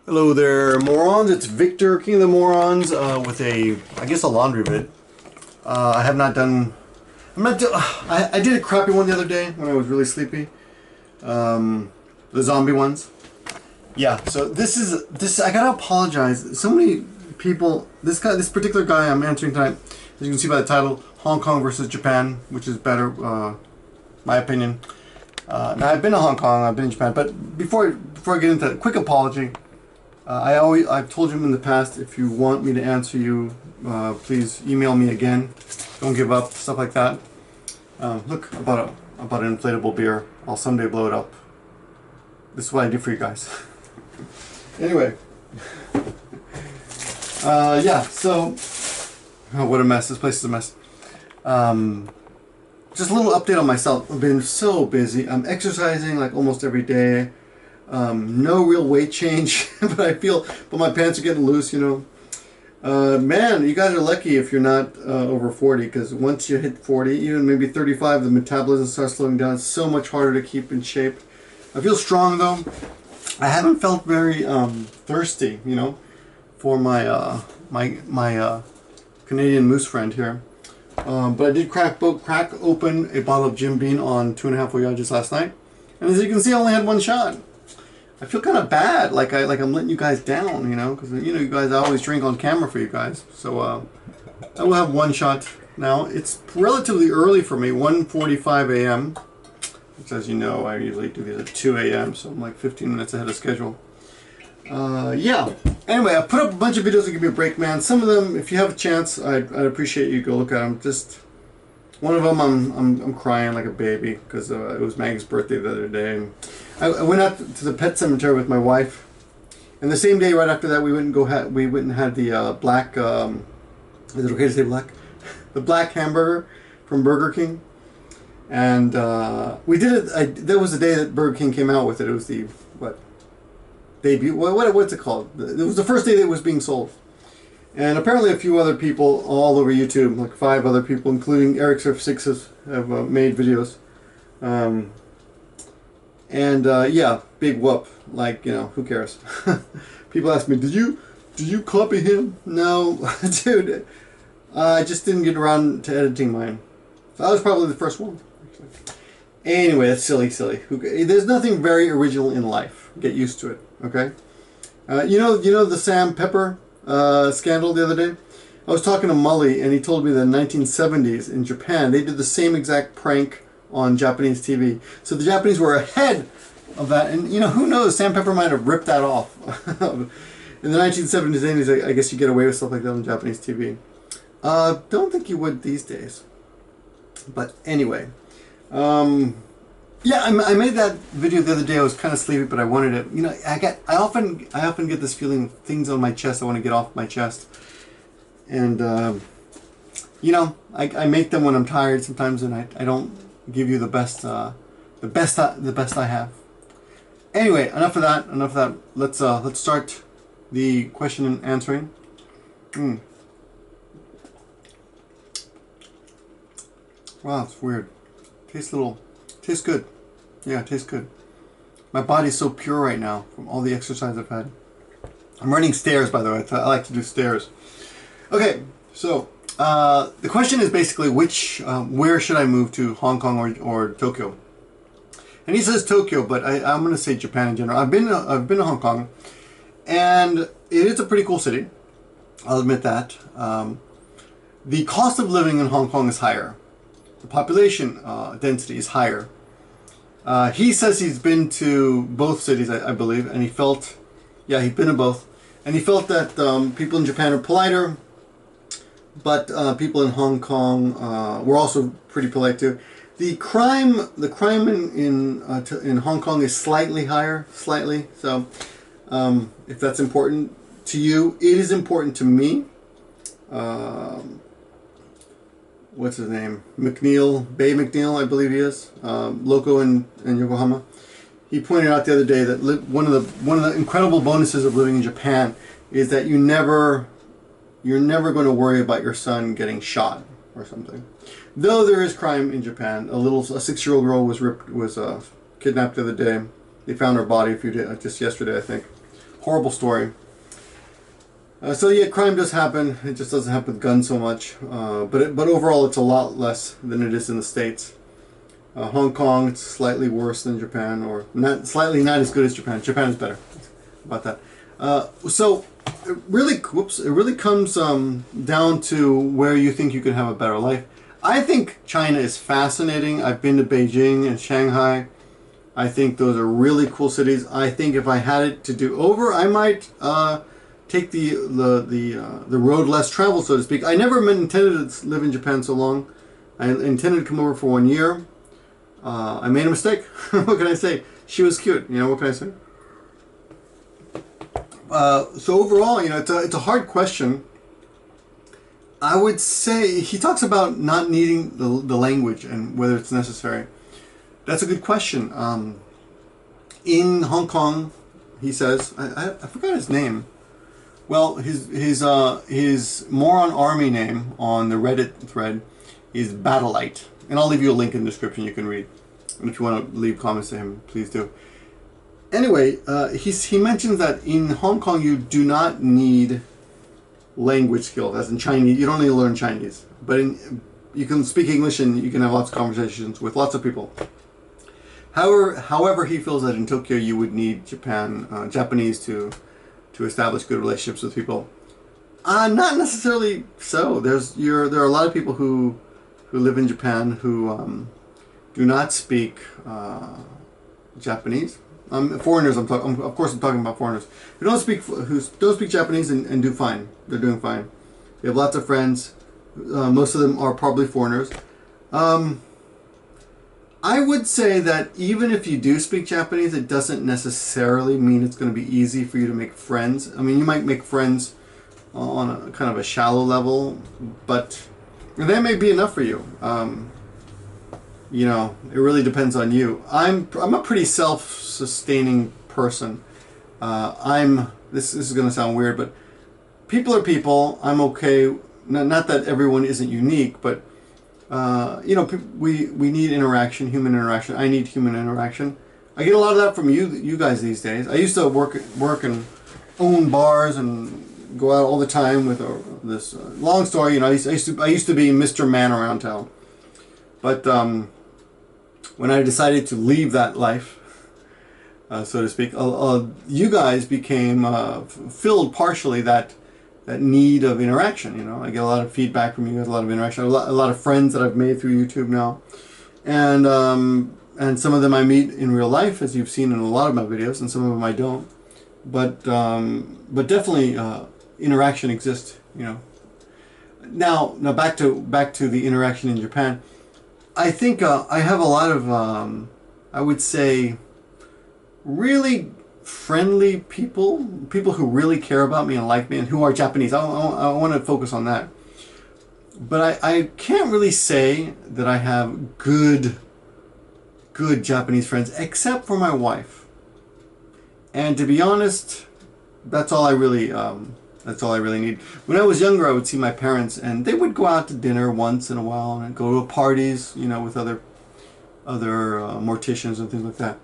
Hello there, morons. It's Victor, King of the Morons, with I guess a laundry vid. I have not done, I did a crappy one the other day when I was really sleepy. The zombie ones. Yeah, so I gotta apologize. So many people, this particular guy I'm answering tonight, as you can see by the title, Hong Kong versus Japan, which is better, my opinion. Now I've been to Hong Kong, I've been in Japan, but before I get into that, quick apology. I've told you in the past, if you want me to answer you, please email me again. Don't give up, stuff like that. Look, about an inflatable beer. I'll someday blow it up. This is what I do for you guys. Anyway. Yeah, so... Oh, what a mess. This place is a mess. Just a little update on myself. I've been so busy. I'm exercising like almost every day. No real weight change, but my pants are getting loose, you know. Man, you guys are lucky if you're not over 40, because once you hit 40, even maybe 35, the metabolism starts slowing down. It's so much harder to keep in shape. I feel strong though. I haven't felt very thirsty, you know, for my my Canadian Moose friend here. But I did crack open a bottle of Jim Beam on 2.5 Oyajis last night, and as you can see, I only had one shot. I feel kind of bad, like I'm letting you guys down, you know, because you guys, I always drink on camera for you guys. So I will have one shot now. It's relatively early for me, 1:45 a.m. which, as you know, I usually do these at 2 a.m. so I'm like 15 minutes ahead of schedule. Yeah. Anyway, I put up a bunch of videos to give you a break, man. Some of them, if you have a chance, I'd appreciate you go look at them. Just one of them, I'm crying like a baby because it was Maggie's birthday the other day. I went out to the pet cemetery with my wife, and the same day, right after that, we went and had the black. Is it okay to say black? The black hamburger from Burger King, and we did it. That was the day that Burger King came out with it. It was the debut. What's it called? It was the first day that it was being sold. And apparently a few other people all over YouTube, like 5 other people, including Eric Surf 6, have made videos. Yeah, big whoop. Like, you know, who cares? People ask me, did you copy him? No, dude. I just didn't get around to editing mine. So I was probably the first one. Actually. Anyway, that's silly. There's nothing very original in life. Get used to it, okay? You know the Sam Pepper scandal the other day? I was talking to Mully, and he told me that in the 1970s in Japan, they did the same exact prank on Japanese TV. So the Japanese were ahead of that, and you know, who knows, Sam Pepper might have ripped that off. In the 1970s and 80s, I guess you get away with stuff like that on Japanese TV. Don't think you would these days. But anyway, yeah, I made that video the other day. I was kind of sleepy, but I wanted it. You know, I often get this feeling, things on my chest I want to get off my chest, and you know, I make them when I'm tired sometimes, and I don't give you the best I have. Anyway, enough of that. Let's start the question and answering. Wow, it's weird. Tastes good. Yeah, it tastes good. My body's so pure right now from all the exercise I've had. I'm running stairs, by the way. I like to do stairs. Okay, so the question is basically where should I move to, Hong Kong or Tokyo? And he says Tokyo, but I'm going to say Japan in general. I've been to Hong Kong, and it is a pretty cool city. I'll admit that. The cost of living in Hong Kong is higher. The population density is higher. He says he's been to both cities, I believe, and he felt, yeah, he'd been to both, and he felt that people in Japan are politer, but people in Hong Kong were also pretty polite too. The crime in Hong Kong is slightly higher, slightly. So, if that's important to you, it is important to me. What's his name? Bay McNeil, I believe he is. Loco in Yokohama. He pointed out the other day that one of the incredible bonuses of living in Japan is that you're never going to worry about your son getting shot or something. Though there is crime in Japan. A 6-year-old girl was kidnapped the other day. They found her body just yesterday, I think. horrible story. So yeah, crime does happen. It just doesn't happen with guns so much. But overall, it's a lot less than it is in the States. Hong Kong, it's slightly worse than Japan, or not as good as Japan. Japan is better. About that. So it really comes down to where you think you can have a better life. I think China is fascinating. I've been to Beijing and Shanghai. I think those are really cool cities. I think if I had it to do over, I might take the road less traveled, so to speak. I never intended to live in Japan so long. I intended to come over for 1 year. I made a mistake. What can I say? She was cute. You know, what can I say? So overall, you know, it's a hard question. I would say he talks about not needing the language and whether it's necessary. That's a good question. In Hong Kong, he says, I forgot his name. Well, his Moron Army name on the Reddit thread is Battleite. And I'll leave you a link in the description you can read. And if you want to leave comments to him, please do. Anyway, he mentions that in Hong Kong you do not need language skills, as in Chinese. You don't need to learn Chinese. But you can speak English and you can have lots of conversations with lots of people. However, he feels that in Tokyo you would need Japanese to establish good relationships with people. Not necessarily so. There are a lot of people who live in Japan who do not speak Japanese. Foreigners. Of course, I'm talking about foreigners who don't speak Japanese and do fine. They're doing fine. We have lots of friends. Most of them are probably foreigners. I would say that even if you do speak Japanese, it doesn't necessarily mean it's going to be easy for you to make friends. I mean, you might make friends on a kind of a shallow level, but that may be enough for you. You know, it really depends on you. I'm a pretty self-sustaining person. This is going to sound weird, but people are people. I'm okay. Not that everyone isn't unique, but you know, we need interaction, human interaction. I need human interaction. I get a lot of that from you guys these days. I used to work and own bars and go out all the time with this long story. You know, I used to be Mr. Man around town, but when I decided to leave that life, so to speak, you guys became filled partially that need of interaction. You know, I get a lot of feedback from you guys, a lot of interaction, a lot of friends that I've made through YouTube now, and some of them I meet in real life, as you've seen in a lot of my videos, and some of them I don't. But definitely interaction exists. You know. Now back to the interaction in Japan. I think I have a lot of I would say really friendly people who really care about me and like me and who are Japanese. I want to focus on that. But I can't really say that I have good Japanese friends except for my wife. And to be honest, that's all I really need. When I was younger, I would see my parents, and they would go out to dinner once in a while and go to parties, you know, with other morticians and things like that.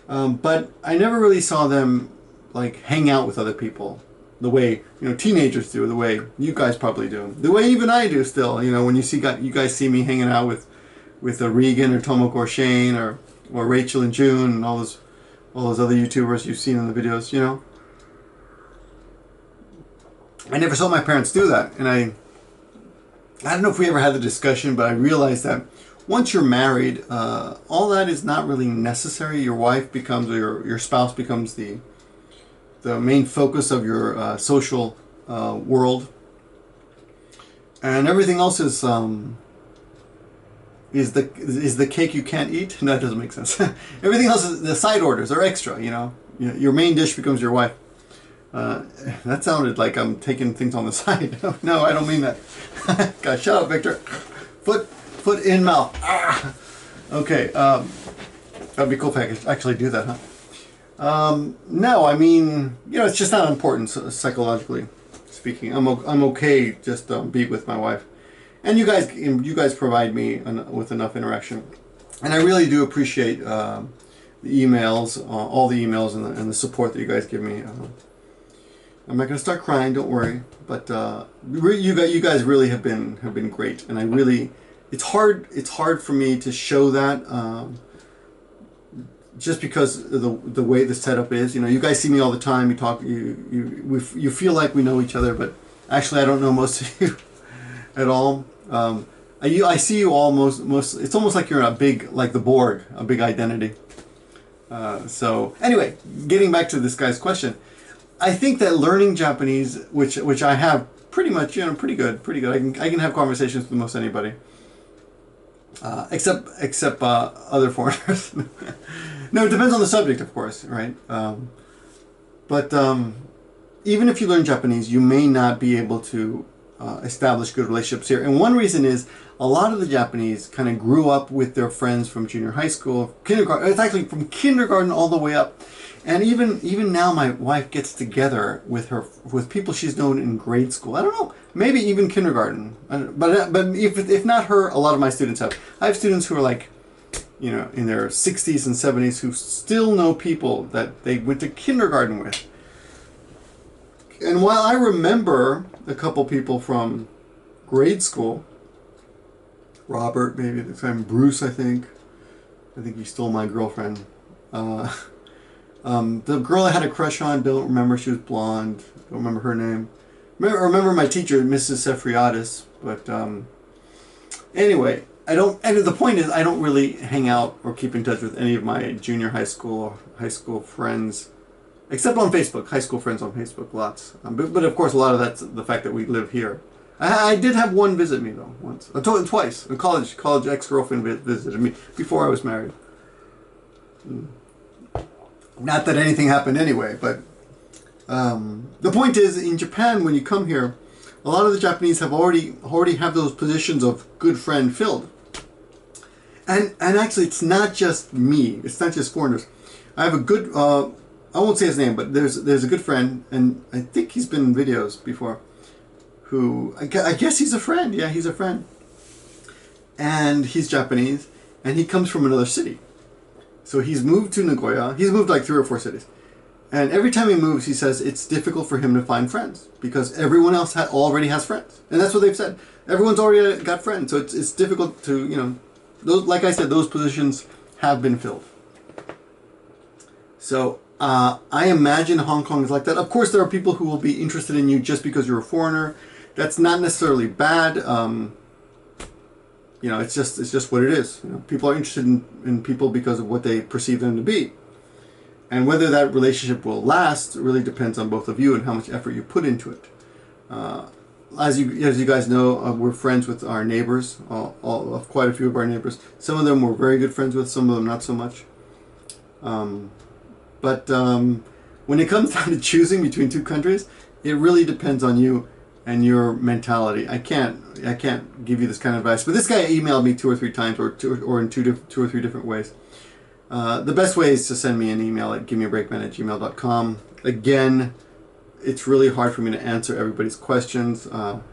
But I never really saw them like hang out with other people the way, you know, teenagers do, the way you guys probably do, the way even I do still. You know, when you guys see me hanging out with Regan or Tomoko or Shane or Rachel and June and all those other YouTubers you've seen in the videos, you know. I never saw my parents do that, and I don't know if we ever had the discussion, but I realized that once you're married, all that is not really necessary. Your wife becomes, or your spouse becomes the main focus of your social world, and everything else is the cake you can't eat. No, that doesn't make sense. Everything else is the side orders are extra. You know, your main dish becomes your wife. That sounded like I'm taking things on the side. No, I don't mean that. God, shut up, Victor. Foot in mouth. Ah! Okay, that'd be cool if I could actually do that, huh? No, I mean, you know, it's just not important psychologically speaking. I'm okay just be with my wife, and you guys provide me with enough interaction, and I really do appreciate the emails, all the emails, and the support that you guys give me. I'm not going to start crying. Don't worry. But you guys really have been great, and I really, it's hard for me to show that. Just because of the way the setup is, you guys see me all the time. You talk, you feel like we know each other, but actually I don't know most of you at all. I see you all most. It's almost like you're a big, like the Borg, a big identity. So anyway, getting back to this guy's question, I think that learning Japanese, which I have pretty much, pretty good. I can have conversations with most anybody, except other foreigners. No, it depends on the subject, of course, right? But even if you learn Japanese, you may not be able to establish good relationships here. And one reason is a lot of the Japanese kind of grew up with their friends from junior high school, kindergarten. It's actually from kindergarten all the way up. And even now, my wife gets together with people she's known in grade school. I don't know, maybe even kindergarten. But if not her, a lot of my students have. I have students who are like, in their 60s and 70s who still know people that they went to kindergarten with. And while I remember a couple people from grade school, Robert, maybe at the time, Bruce, I think he stole my girlfriend. The girl I had a crush on, don't remember, she was blonde, don't remember her name. I remember my teacher, Mrs. Sefriadis, but anyway, and the point is, I don't really hang out or keep in touch with any of my junior high school or high school friends, except on Facebook. High school friends on Facebook, lots. But of course, a lot of that's the fact that we live here. I did have one visit me though, once. I told him twice. A college ex-girlfriend visited me before I was married. Not that anything happened anyway, but the point is, in Japan, when you come here, a lot of the Japanese have already have those positions of good friend filled. And actually, it's not just me. It's not just foreigners. I have a good, I won't say his name, but there's a good friend, and I think he's been in videos before, who, I guess he's a friend. Yeah, he's a friend. And he's Japanese, and he comes from another city. So he's moved to Nagoya. He's moved like 3 or 4 cities. And every time he moves, he says it's difficult for him to find friends because everyone else already has friends. And that's what they've said. Everyone's already got friends. So it's difficult to, like I said, those positions have been filled. So I imagine Hong Kong is like that. Of course, there are people who will be interested in you just because you're a foreigner. That's not necessarily bad. It's just what it is. People are interested in people because of what they perceive them to be. And whether that relationship will last really depends on both of you and how much effort you put into it. As you guys know, we're friends with our neighbors, quite a few of our neighbors. Some of them we're very good friends with, some of them not so much. But when it comes down to choosing between 2 countries, it really depends on you and your mentality. I can't give you this kind of advice, but this guy emailed me 2 or 3 times, or in two or three different ways. The best way is to send me an email at gimmeabreakman@gmail.com. Again, it's really hard for me to answer everybody's questions, so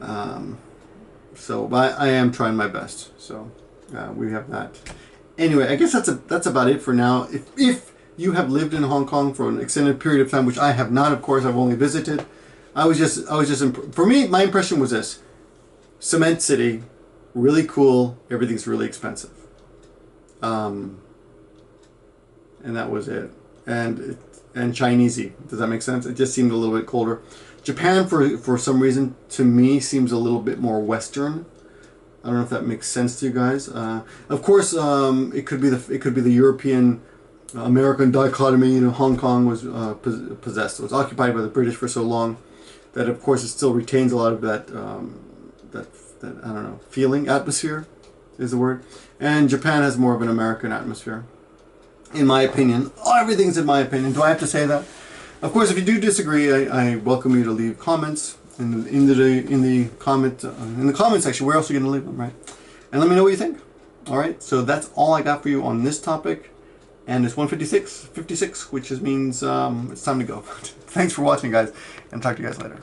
I am trying my best. So we have that. Anyway, I guess that's about it for now. If you have lived in Hong Kong for an extended period of time, which I have not, of course, I've only visited. For me, my impression was this: cement city, really cool. Everything's really expensive. And that was it. And Chinesey. Does that make sense? It just seemed a little bit colder. Japan, for some reason, to me, seems a little bit more Western. I don't know if that makes sense to you guys. Of course, it could be the European American dichotomy. Hong Kong was possessed. It was occupied by the British for so long that, of course, it still retains a lot of that I don't know, feeling, atmosphere is the word. And Japan has more of an American atmosphere, in my opinion. Everything's in my opinion. Do I have to say that? Of course, if you do disagree, I welcome you to leave comments in the comment section. Where else are you going to leave them, right? And let me know what you think. All right. So that's all I got for you on this topic, and it's 1:56, which means it's time to go. Thanks for watching, guys, and talk to you guys later.